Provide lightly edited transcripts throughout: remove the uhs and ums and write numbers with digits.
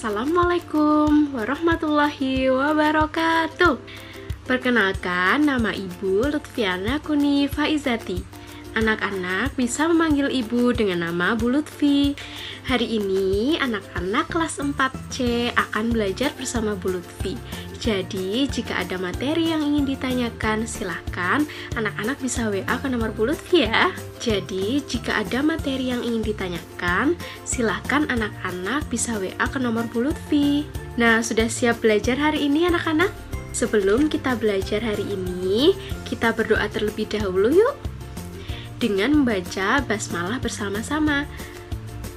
Assalamualaikum warahmatullahi wabarakatuh. Perkenalkan, nama Ibu Lutfiana Kuni Faizati. Anak-anak bisa memanggil Ibu dengan nama Bu Lutfi. Hari ini anak-anak kelas 4C akan belajar bersama Bu Lutfi. Jadi, jika ada materi yang ingin ditanyakan, silahkan anak-anak bisa WA ke nomor Bu Lutfi ya. Jadi, jika ada materi yang ingin ditanyakan, silahkan anak-anak bisa WA ke nomor Bu Lutfi. Nah, sudah siap belajar hari ini anak-anak? Sebelum kita belajar hari ini, kita berdoa terlebih dahulu yuk. Dengan membaca basmalah bersama-sama.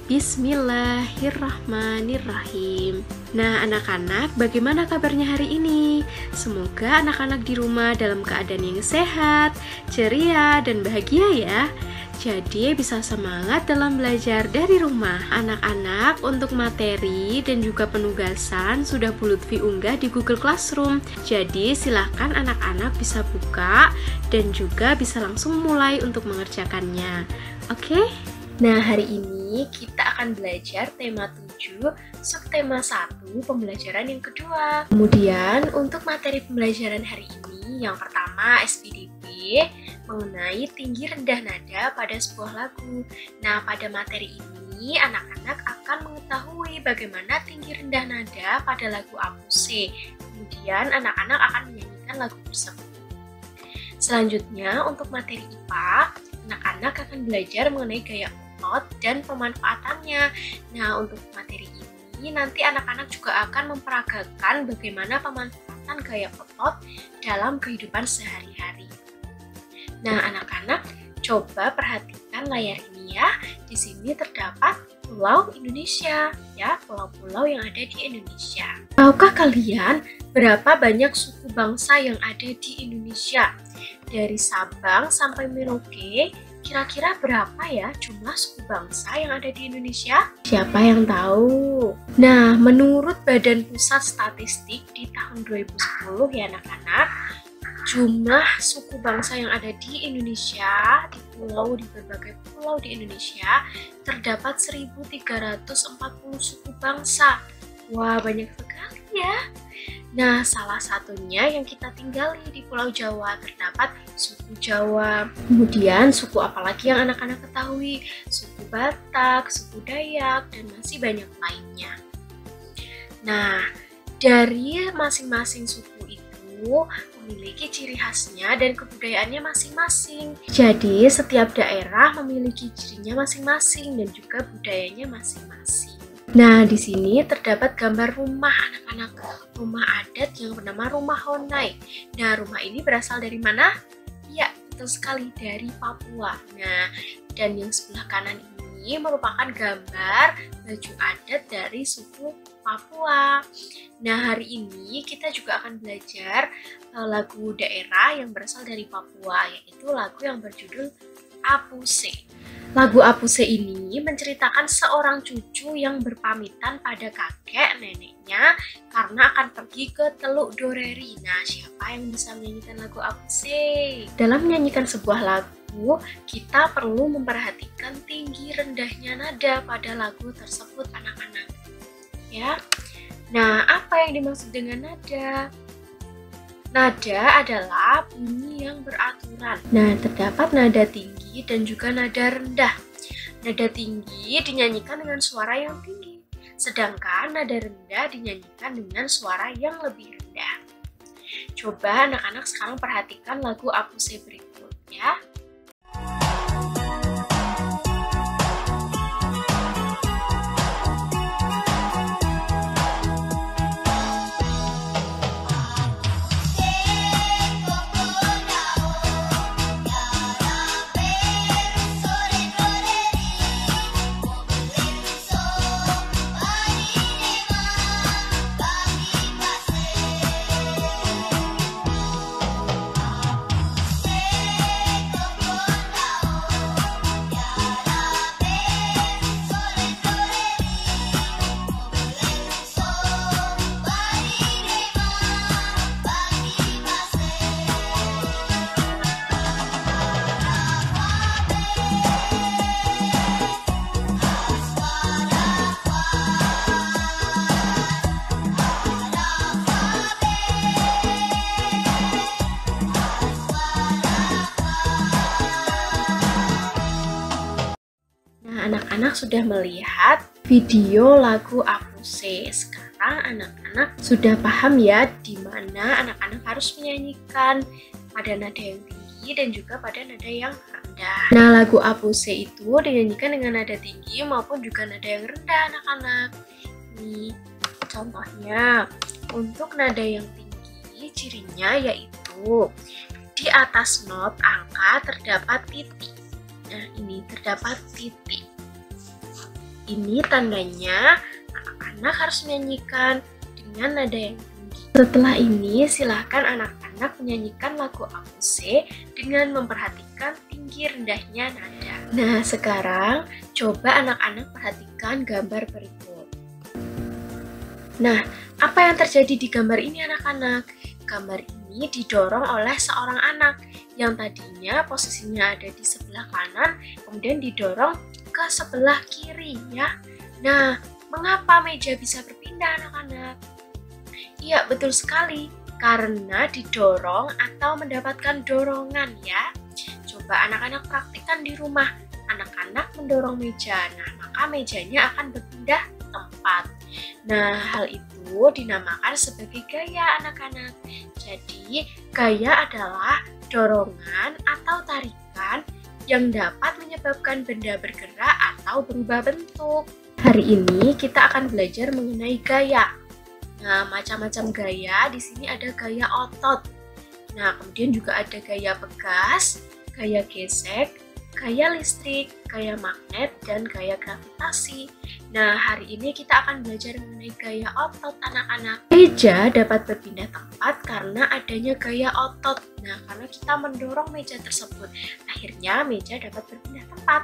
Bismillahirrahmanirrahim. Nah, anak-anak, bagaimana kabarnya hari ini? Semoga anak-anak di rumah dalam keadaan yang sehat, ceria, dan bahagia ya. Jadi bisa semangat dalam belajar dari rumah. Anak-anak, untuk materi dan juga penugasan sudah Bu Lutfi unggah di Google Classroom. Jadi silahkan anak-anak bisa buka dan juga bisa langsung mulai untuk mengerjakannya. Oke? Nah, hari ini kita akan belajar tema 7, subtema 1, pembelajaran yang kedua. Kemudian untuk materi pembelajaran hari ini, yang pertama SPDB mengenai tinggi rendah nada pada sebuah lagu. Nah, pada materi ini anak-anak akan mengetahui bagaimana tinggi rendah nada pada lagu Apuse. Kemudian anak-anak akan menyanyikan lagu tersebut. Selanjutnya untuk materi IPA, anak-anak akan belajar mengenai gaya otot dan pemanfaatannya. Nah, untuk materi ini nanti anak-anak juga akan memperagakan bagaimana pemanfaatan gaya otot dalam kehidupan sehari-hari. Nah, anak-anak coba perhatikan layar ini ya. Di sini terdapat pulau Indonesia ya, pulau-pulau yang ada di Indonesia. Tahukah kalian berapa banyak suku bangsa yang ada di Indonesia? Dari Sabang sampai Merauke, kira-kira berapa ya jumlah suku bangsa yang ada di Indonesia? Siapa yang tahu? Nah, menurut Badan Pusat Statistik di tahun 2010 ya anak-anak, jumlah suku bangsa yang ada di Indonesia, di berbagai pulau di Indonesia, terdapat 1.340 suku bangsa. Wah, banyak sekali ya. Nah, salah satunya yang kita tinggali di Pulau Jawa terdapat suku Jawa. Kemudian suku apa lagi yang anak-anak ketahui? Suku Batak, suku Dayak, dan masih banyak lainnya. Nah, dari masing-masing suku itu memiliki ciri khasnya dan kebudayaannya masing-masing. Jadi, setiap daerah memiliki cirinya masing-masing dan juga budayanya masing-masing. Nah, di sini terdapat gambar rumah anak-anak, rumah adat yang bernama rumah Honai. Nah, rumah ini berasal dari mana? Ya, betul sekali, dari Papua. Nah, dan yang sebelah kanan ini merupakan gambar baju adat dari suku Papua. Nah, hari ini kita juga akan belajar lagu daerah yang berasal dari Papua, yaitu lagu yang berjudul Apuse. Lagu Apuse ini menceritakan seorang cucu yang berpamitan pada kakek neneknya karena akan pergi ke Teluk Doreri. Nah, siapa yang bisa menyanyikan lagu Apuse? Dalam menyanyikan sebuah lagu, kita perlu memperhatikan tinggi rendahnya nada pada lagu tersebut anak-anak. Ya. Nah, apa yang dimaksud dengan nada? Nada adalah bunyi yang beraturan. Nah, terdapat nada tinggi dan juga nada rendah. Nada tinggi dinyanyikan dengan suara yang tinggi, sedangkan nada rendah dinyanyikan dengan suara yang lebih rendah. Coba anak-anak sekarang perhatikan lagu Apuse berikut ya. Nah, anak-anak sudah melihat video lagu Apuse. Sekarang anak-anak sudah paham ya di mana anak-anak harus menyanyikan pada nada yang tinggi dan juga pada nada yang rendah. Nah, lagu Apuse itu dinyanyikan dengan nada tinggi maupun juga nada yang rendah anak-anak. Nih, contohnya untuk nada yang tinggi cirinya yaitu di atas not angka terdapat titik. Nah, ini terdapat titik. Ini tandanya anak-anak harus menyanyikan dengan nada yang tinggi. Setelah ini, silahkan anak-anak menyanyikan lagu Apuse dengan memperhatikan tinggi rendahnya nada. Nah, sekarang coba anak-anak perhatikan gambar berikut. Nah, apa yang terjadi di gambar ini anak-anak? Gambar ini didorong oleh seorang anak yang tadinya posisinya ada di sebelah kanan, kemudian didorong ke sebelah kiri ya. Nah, mengapa meja bisa berpindah anak-anak? Iya, betul sekali, karena didorong atau mendapatkan dorongan ya. Coba anak-anak praktikkan di rumah. Anak-anak mendorong meja, nah maka mejanya akan berpindah tempat. Nah, hal itu dinamakan sebagai gaya anak-anak. Jadi, gaya adalah dorongan atau tarikan yang dapat menyebabkan benda bergerak atau berubah bentuk. Hari ini kita akan belajar mengenai gaya. Nah, macam-macam gaya, di sini ada gaya otot. Nah, kemudian juga ada gaya pegas, gaya gesek, gaya listrik, gaya magnet, dan gaya gravitasi. Nah, hari ini kita akan belajar mengenai gaya otot anak-anak. Meja dapat berpindah tempat karena adanya gaya otot. Nah, karena kita mendorong meja tersebut, akhirnya meja dapat berpindah tempat.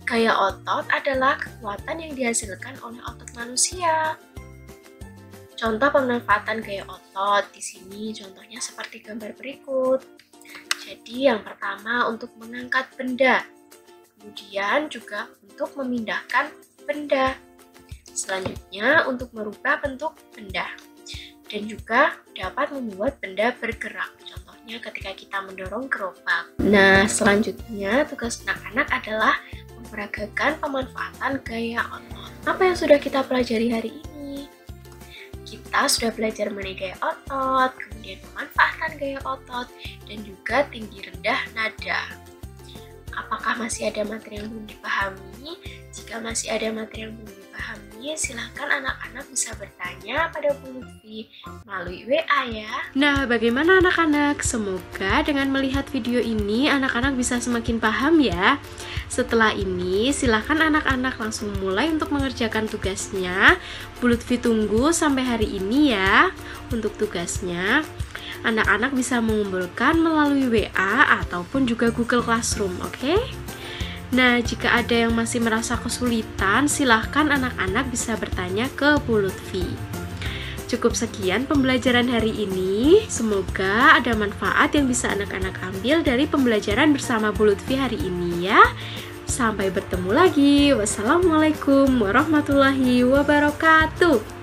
Gaya otot adalah kekuatan yang dihasilkan oleh otot manusia. Contoh pemanfaatan gaya otot di sini contohnya seperti gambar berikut. Jadi yang pertama untuk mengangkat benda, kemudian juga untuk memindahkan benda, selanjutnya untuk merubah bentuk benda, dan juga dapat membuat benda bergerak, contohnya ketika kita mendorong gerobak. Nah, selanjutnya tugas anak-anak adalah memperagakan pemanfaatan gaya otot. Apa yang sudah kita pelajari hari ini? Kita sudah belajar mengenai gaya otot, kemudian pemanfaatan gaya otot, dan juga tinggi rendah nada. Apakah masih ada materi yang belum dipahami? Jika masih ada materi yang belum dipahami, silahkan anak-anak bisa bertanya pada Bu Lutfi melalui WA ya. Nah, bagaimana anak-anak? Semoga dengan melihat video ini, anak-anak bisa semakin paham ya. Setelah ini, silahkan anak-anak langsung mulai untuk mengerjakan tugasnya. Bu Lutfi tunggu sampai hari ini ya untuk tugasnya. Anak-anak bisa mengumpulkan melalui WA ataupun juga Google Classroom, oke? Nah, jika ada yang masih merasa kesulitan, silahkan anak-anak bisa bertanya ke Bu Lutfi. Cukup sekian pembelajaran hari ini. Semoga ada manfaat yang bisa anak-anak ambil dari pembelajaran bersama Bu Lutfi hari ini ya. Sampai bertemu lagi. Wassalamualaikum warahmatullahi wabarakatuh.